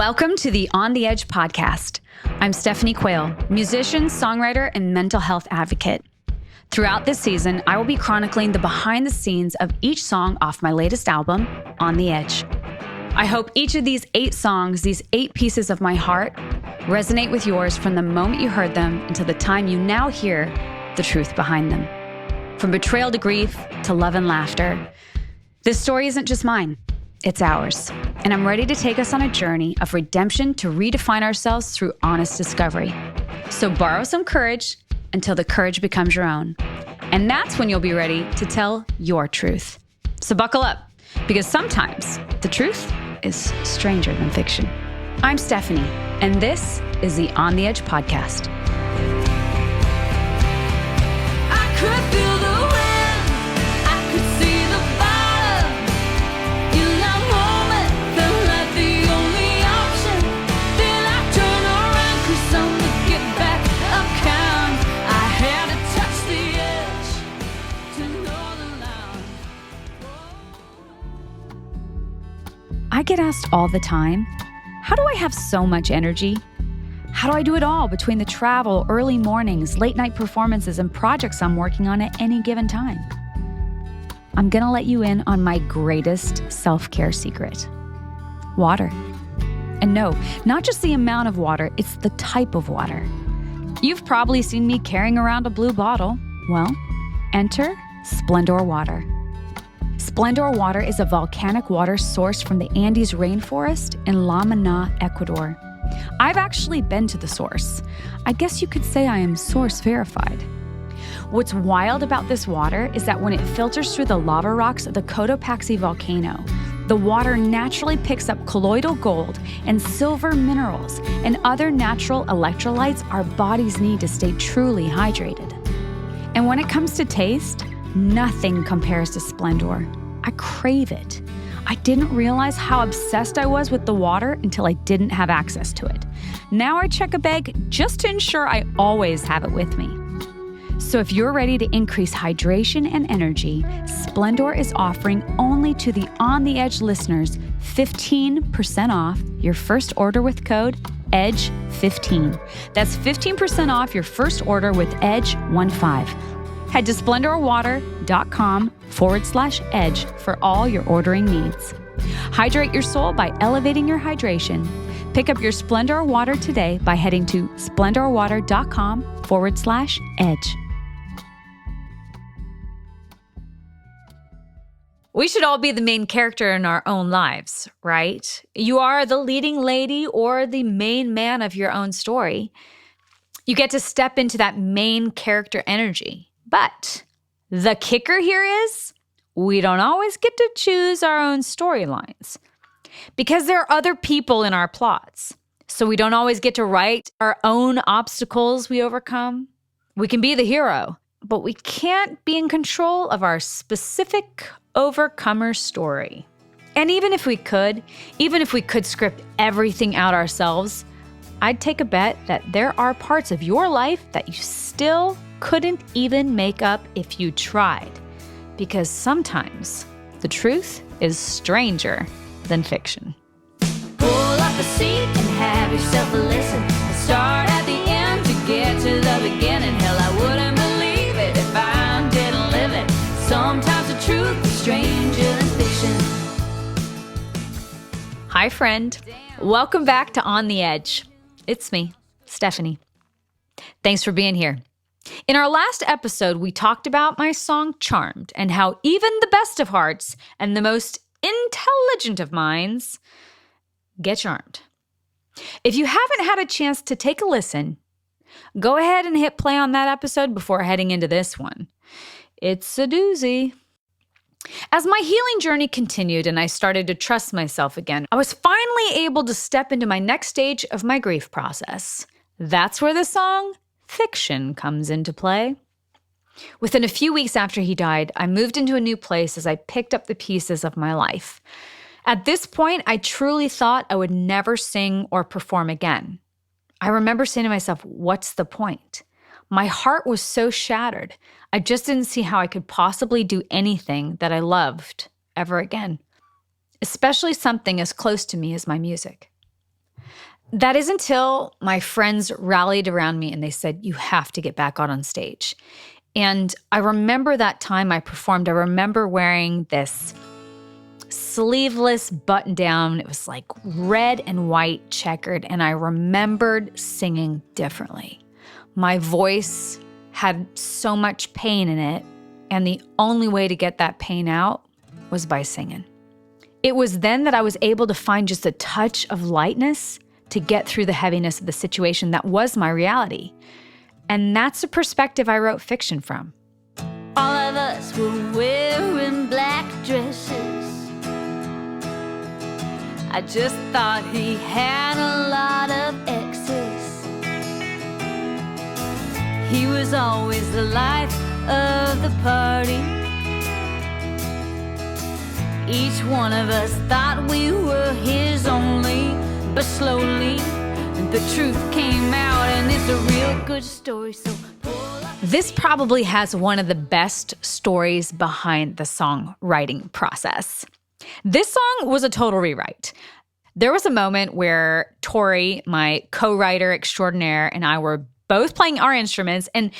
Welcome to the On the Edge podcast. I'm Stephanie Quayle, musician, songwriter, and mental health advocate. Throughout this season, I will be chronicling the behind the scenes of each song off my latest album, On the Edge. I hope each of these 8 songs, these 8 pieces of my heart, resonate with yours from the moment you heard them until the time you now hear the truth behind them. From betrayal to grief to love and laughter, this story isn't just mine, it's ours. And I'm ready to take us on a journey of redemption to redefine ourselves through honest discovery. So borrow some courage until the courage becomes your own. And that's when you'll be ready to tell your truth. So buckle up, because sometimes the truth is stranger than fiction. I'm Stephanie, and this is the On the Edge podcast. I could feel the wind, I could see the fire. In that moment, felt like the only option. Then I turned around, 'cause on the get back up count, I had to touch the edge to know the line. I get asked all the time, how do I have so much energy? How do I do it all between the travel, early mornings, late night performances, and projects I'm working on at any given time? I'm gonna let you in on my greatest self-care secret: water. And no, not just the amount of water, it's the type of water. You've probably seen me carrying around a blue bottle. Well, enter Splendor Water. Splendor Water is a volcanic water sourced from the Andes rainforest in La Mana, Ecuador. I've actually been to the source. I guess you could say I am source verified. What's wild about this water is that when it filters through the lava rocks of the Cotopaxi volcano, the water naturally picks up colloidal gold and silver minerals and other natural electrolytes our bodies need to stay truly hydrated. And when it comes to taste, nothing compares to Splendor. I crave it. I didn't realize how obsessed I was with the water until I didn't have access to it. Now I check a bag just to ensure I always have it with me. So if you're ready to increase hydration and energy, Splendor is offering only to the On the Edge listeners 15% off your first order with code EDGE15. That's 15% off your first order with EDGE15. Head to splendorwater.com/edge for all your ordering needs. Hydrate your soul by elevating your hydration. Pick up your Splendor Water today by heading to splendorwater.com/edge. We should all be the main character in our own lives, right? You are the leading lady or the main man of your own story. You get to step into that main character energy. But the kicker here is we don't always get to choose our own storylines because there are other people in our plots. So we don't always get to write our own obstacles we overcome. We can be the hero, but we can't be in control of our specific overcomer story. And even if we could script everything out ourselves, I'd take a bet that there are parts of your life that you still couldn't even make up if you tried. Because sometimes the truth is stranger than fiction. Pull up a seat and have yourself a listen. Start at the end to get to the beginning. Hell, I wouldn't believe it if I didn't live it. Sometimes the truth is stranger than fiction. Hi, friend. Welcome back to On the Edge. It's me, Stephanie. Thanks for being here. In our last episode, we talked about my song Charmed and how even the best of hearts and the most intelligent of minds get charmed. If you haven't had a chance to take a listen, go ahead and hit play on that episode before heading into this one. It's a doozy. As my healing journey continued and I started to trust myself again, I was finally able to step into my next stage of my grief process. That's where the song Fiction comes into play. Within a few weeks after he died, I moved into a new place as I picked up the pieces of my life. At this point, I truly thought I would never sing or perform again. I remember saying to myself, what's the point? My heart was so shattered. I just didn't see how I could possibly do anything that I loved ever again, especially something as close to me as my music. That is until my friends rallied around me and they said, you have to get back out on stage. And I remember that time I performed, I remember wearing this sleeveless button down. It was like red and white checkered. And I remembered singing differently. My voice had so much pain in it. And the only way to get that pain out was by singing. It was then that I was able to find just a touch of lightness to get through the heaviness of the situation that was my reality. And that's a perspective I wrote fiction from. All of us were wearing black dresses. I just thought he had a lot of exes. He was always the life of the party. Each one of us thought we were his only, but slowly the truth came out, and it's a real good story. So this probably has one of the best stories behind the songwriting process. This song was a total rewrite. There was a moment where Tori, my co-writer extraordinaire, and I were both playing our instruments. And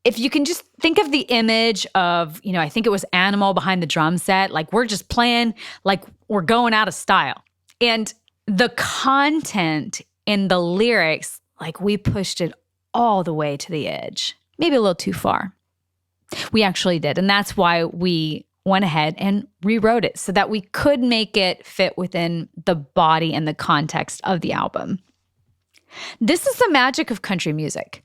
if you can just think of the image of, I think it was Animal behind the drum set, like we're just playing like we're going out of style. And the content in the lyrics, like we pushed it all the way to the edge, maybe a little too far. We actually did. And that's why we went ahead and rewrote it so that we could make it fit within the body and the context of the album. This is the magic of country music,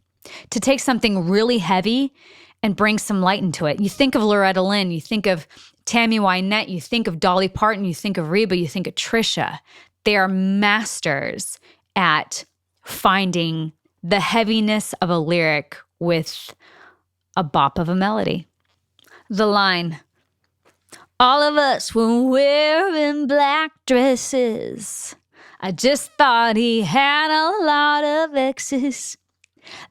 to take something really heavy and bring some light into it. You think of Loretta Lynn, you think of Tammy Wynette, you think of Dolly Parton, you think of Reba, you think of Trisha. They are masters at finding the heaviness of a lyric with a bop of a melody. The line, all of us were wearing black dresses. I just thought he had a lot of exes.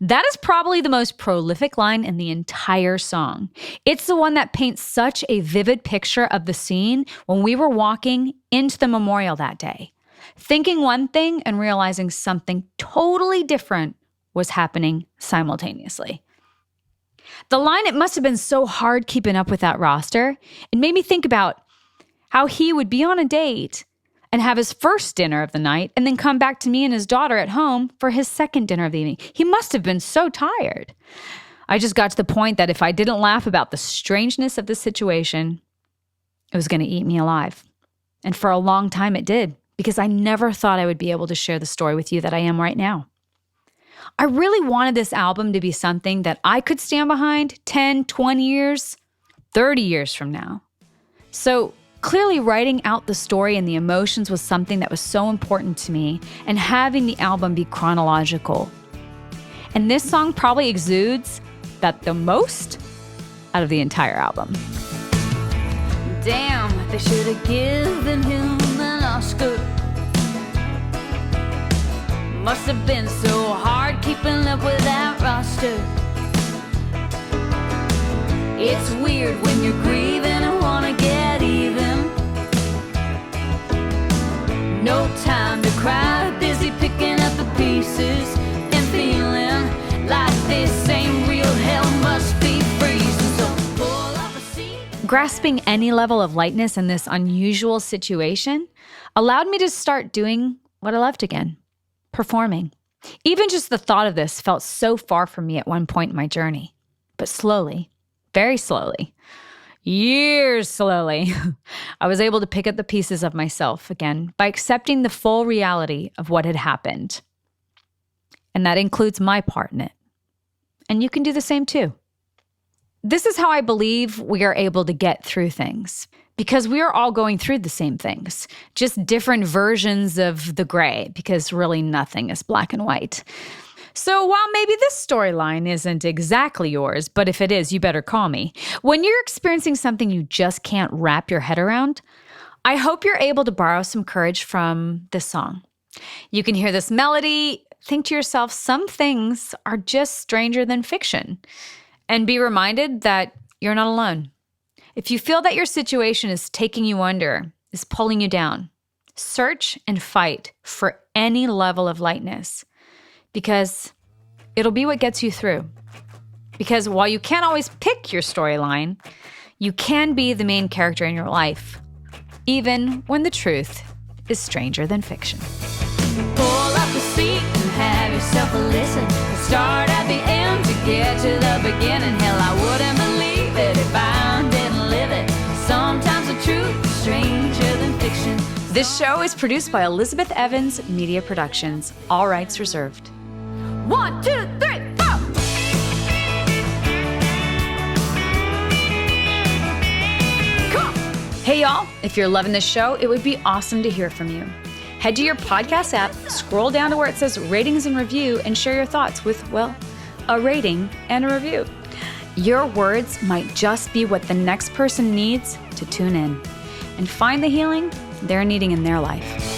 That is probably the most prolific line in the entire song. It's the one that paints such a vivid picture of the scene when we were walking into the memorial that day, thinking one thing and realizing something totally different was happening simultaneously. The line, it must have been so hard keeping up with that roster. It made me think about how he would be on a date and have his first dinner of the night and then come back to me and his daughter at home for his second dinner of the evening. He must have been so tired. I just got to the point that if I didn't laugh about the strangeness of the situation, it was going to eat me alive. And for a long time it did, because I never thought I would be able to share the story with you that I am right now. I really wanted this album to be something that I could stand behind 10, 20 years, 30 years from now. So clearly writing out the story and the emotions was something that was so important to me, and having the album be chronological. And this song probably exudes that the most out of the entire album. damn, they should have given him an Oscar. Must have been so hard keeping up with that roster. It's weird when you're grieving and wanna get even. No time to cry, busy picking up the pieces and feeling like this ain't real, hell must be freezing. So pull up a seat. Grasping any level of lightness in this unusual situation allowed me to start doing what I loved again. Performing. Even just the thought of this felt so far from me at one point in my journey. But slowly, very slowly, years slowly, I was able to pick up the pieces of myself again by accepting the full reality of what had happened. And that includes my part in it. And you can do the same too. This is how I believe we are able to get through things. Because we are all going through the same things, just different versions of the gray, because really nothing is black and white. So while maybe this storyline isn't exactly yours, but if it is, you better call me. When you're experiencing something you just can't wrap your head around, I hope you're able to borrow some courage from this song. You can hear this melody, think to yourself, some things are just stranger than fiction, and be reminded that you're not alone. If you feel that your situation is taking you under, is pulling you down, Search and fight for any level of lightness because it'll be what gets you through. Because while you can't always pick your storyline, you can be the main character in your life, even when the truth is stranger than fiction. Pull up the seat and have yourself a listen. Start at the end to get to the beginning. Hell, I wouldn't believe it if I didn't live it. Sometimes the truth is stranger than fiction. This show is produced by Elizabeth Evans Media Productions. All rights reserved. 1, 2, 3, 4. Hey y'all, if you're loving this show, it would be awesome to hear from you. Head to your podcast app, scroll down to where it says ratings and review, and share your thoughts with, well, a rating and a review. Your words might just be what the next person needs to tune in and find the healing they're needing in their life.